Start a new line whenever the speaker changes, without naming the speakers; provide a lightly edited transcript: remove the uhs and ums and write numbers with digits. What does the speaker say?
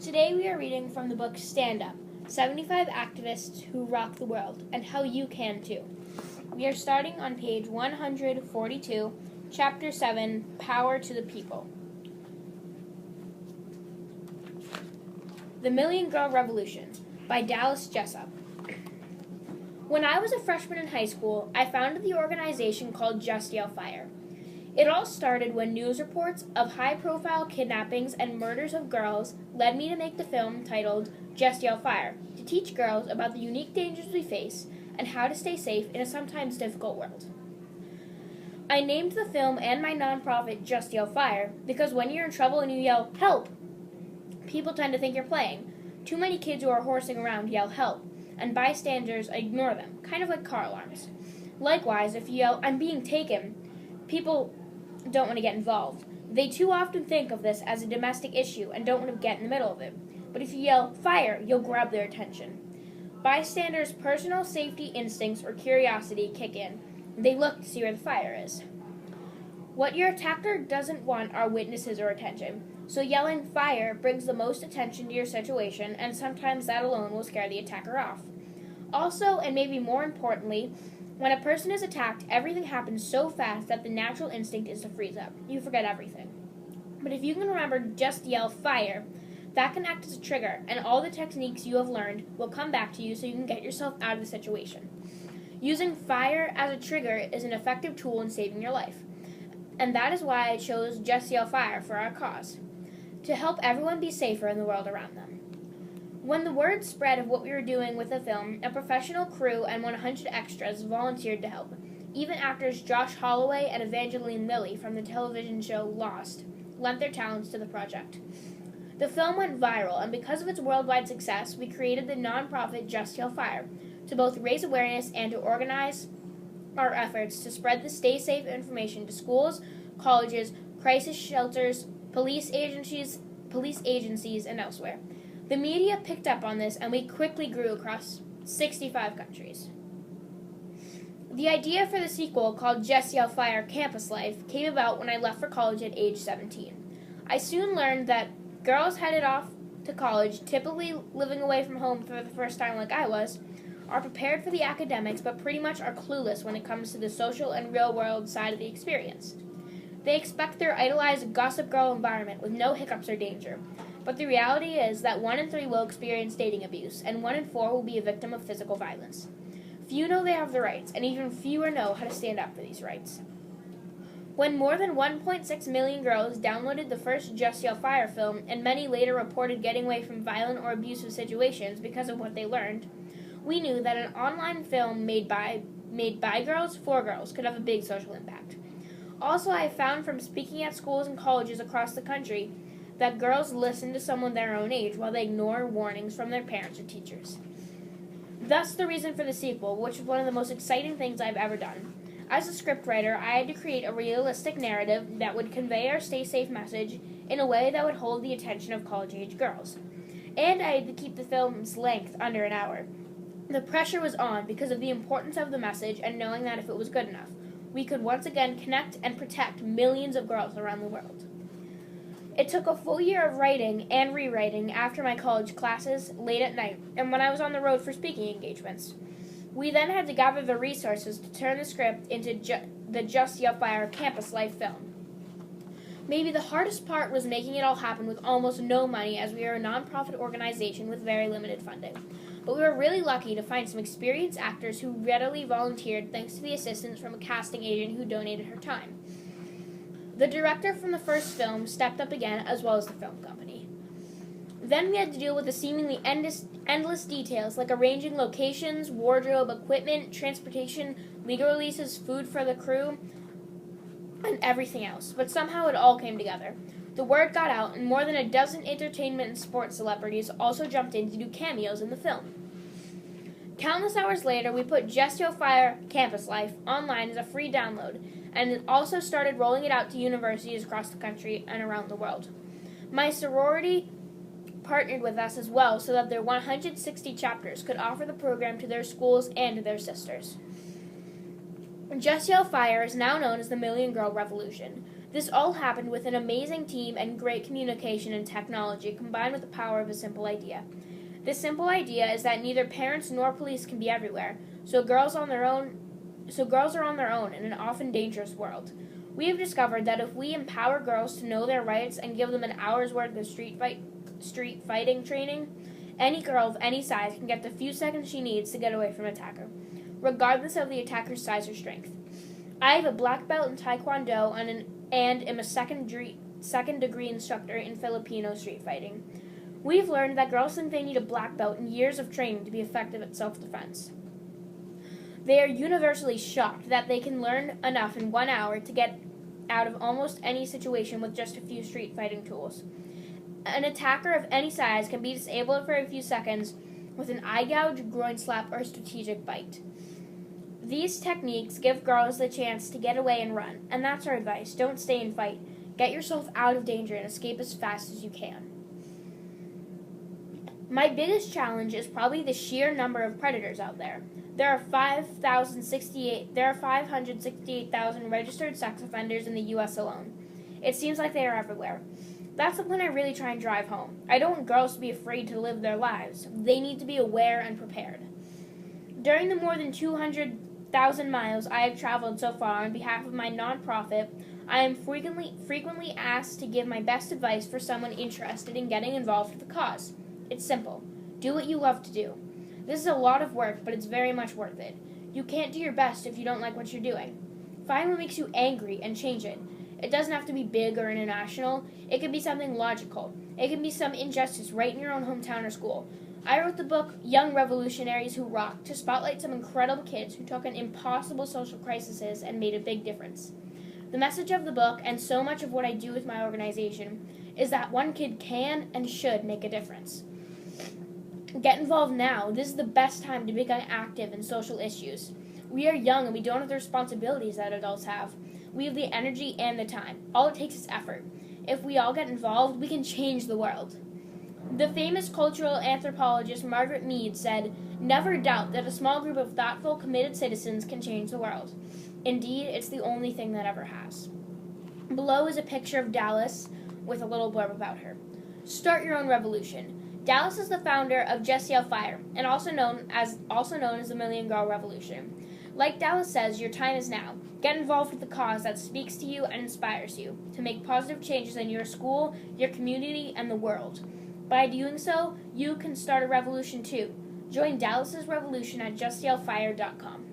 Today we are reading from the book Stand Up, 75 Activists Who Rock the World, and How You Can Too. We are starting on page 142, Chapter 7, Power to the People. The Million Girl Revolution by Dallas Jessup. When I was a freshman in high school, I founded the organization called Just Yell Fire. It all started when news reports of high-profile kidnappings and murders of girls led me to make the film titled Just Yell Fire, to teach girls about the unique dangers we face and how to stay safe in a sometimes difficult world. I named the film and my nonprofit Just Yell Fire because when you're in trouble and you yell, "Help!" people tend to think you're playing. Too many kids who are horsing around yell, "Help!" and bystanders ignore them, kind of like car alarms. Likewise, if you yell, "I'm being taken," people don't want to get involved. They too often think of this as a domestic issue and don't want to get in the middle of it. But if you yell, "Fire!" you'll grab their attention. Bystanders' personal safety instincts or curiosity kick in. They look to see where the fire is. What your attacker doesn't want are witnesses or attention. So yelling "fire" brings the most attention to your situation, and sometimes that alone will scare the attacker off. Also, and maybe more importantly, when a person is attacked, everything happens so fast that the natural instinct is to freeze up. You forget everything. But if you can remember just yell "fire," that can act as a trigger, and all the techniques you have learned will come back to you so you can get yourself out of the situation. Using fire as a trigger is an effective tool in saving your life. And that is why I chose Just Yell Fire for our cause, to help everyone be safer in the world around them. When the word spread of what we were doing with the film, a professional crew and 100 extras volunteered to help. Even actors Josh Holloway and Evangeline Lilly from the television show Lost lent their talents to the project. The film went viral, and because of its worldwide success, we created the nonprofit Just Yell Fire to both raise awareness and to organize our efforts to spread the stay safe information to schools, colleges, crisis shelters, police agencies, and elsewhere. The media picked up on this, and we quickly grew across 65 countries. The idea for the sequel, called Just Yell Fire Campus Life, came about when I left for college at age 17. I soon learned that girls headed off to college, typically living away from home for the first time like I was, are prepared for the academics but pretty much are clueless when it comes to the social and real-world side of the experience. They expect their idolized Gossip Girl environment with no hiccups or danger. But the reality is that 1 in 3 will experience dating abuse, and 1 in 4 will be a victim of physical violence. Few know they have the rights, and even fewer know how to stand up for these rights. When more than 1.6 million girls downloaded the first Just Yell Fire film, and many later reported getting away from violent or abusive situations because of what they learned, we knew that an online film made by girls for girls could have a big social impact. Also, I found from speaking at schools and colleges across the country that girls listen to someone their own age while they ignore warnings from their parents or teachers. Thus the reason for the sequel, which was one of the most exciting things I've ever done. As a scriptwriter, I had to create a realistic narrative that would convey our stay safe message in a way that would hold the attention of college-age girls. And I had to keep the film's length under an hour. The pressure was on because of the importance of the message and knowing that if it was good enough, we could once again connect and protect millions of girls around the world. It took a full year of writing and rewriting after my college classes late at night and when I was on the road for speaking engagements. We then had to gather the resources to turn the script into the Just Yell Fire Campus Life film. Maybe the hardest part was making it all happen with almost no money, as we are a nonprofit organization with very limited funding. But we were really lucky to find some experienced actors who readily volunteered thanks to the assistance from a casting agent who donated her time. The director from the first film stepped up again, as well as the film company. Then we had to deal with the seemingly endless details like arranging locations, wardrobe, equipment, transportation, legal releases, food for the crew, and everything else. But somehow it all came together. The word got out, and more than a dozen entertainment and sports celebrities also jumped in to do cameos in the film. Countless hours later, we put Just Yell Fire Campus Life online as a free download, and also started rolling it out to universities across the country and around the world. My sorority partnered with us as well so that their 160 chapters could offer the program to their schools and to their sisters. Just Yell Fire is now known as the Million Girl Revolution. This all happened with an amazing team and great communication and technology combined with the power of a simple idea. This simple idea is that neither parents nor police can be everywhere, so girls are on their own in an often dangerous world. We have discovered that if we empower girls to know their rights and give them an hour's worth of street fighting training, any girl of any size can get the few seconds she needs to get away from an attacker, regardless of the attacker's size or strength. I have a black belt in Taekwondo and am a second degree instructor in Filipino street fighting. We've learned that girls think they need a black belt and years of training to be effective at self-defense. They are universally shocked that they can learn enough in 1 hour to get out of almost any situation with just a few street fighting tools. An attacker of any size can be disabled for a few seconds with an eye gouge, groin slap, or strategic bite. These techniques give girls the chance to get away and run, and that's our advice. Don't stay and fight. Get yourself out of danger and escape as fast as you can. My biggest challenge is probably the sheer number of predators out there. There are 568,000 registered sex offenders in the U.S. alone. It seems like they are everywhere. That's the point I really try and drive home. I don't want girls to be afraid to live their lives. They need to be aware and prepared. During the more than 200,000 miles I have traveled so far on behalf of my nonprofit, I am frequently asked to give my best advice for someone interested in getting involved with the cause. It's simple. Do what you love to do. This is a lot of work, but it's very much worth it. You can't do your best if you don't like what you're doing. Find what makes you angry and change it. It doesn't have to be big or international. It can be something logical. It can be some injustice right in your own hometown or school. I wrote the book Young Revolutionaries Who Rock to spotlight some incredible kids who took on impossible social crises and made a big difference. The message of the book, and so much of what I do with my organization, is that one kid can and should make a difference. Get involved now. This is the best time to become active in social issues. We are young and we don't have the responsibilities that adults have. We have the energy and the time. All it takes is effort. If we all get involved, we can change the world. The famous cultural anthropologist Margaret Mead said, "Never doubt that a small group of thoughtful, committed citizens can change the world. Indeed, it's the only thing that ever has." Below is a picture of Dallas with a little blurb about her. Start your own revolution. Dallas is the founder of Just Yell Fire, and also known as the Million Girl Revolution. Like Dallas says, your time is now. Get involved with the cause that speaks to you and inspires you to make positive changes in your school, your community, and the world. By doing so, you can start a revolution too. Join Dallas's revolution at JustYellFire.com.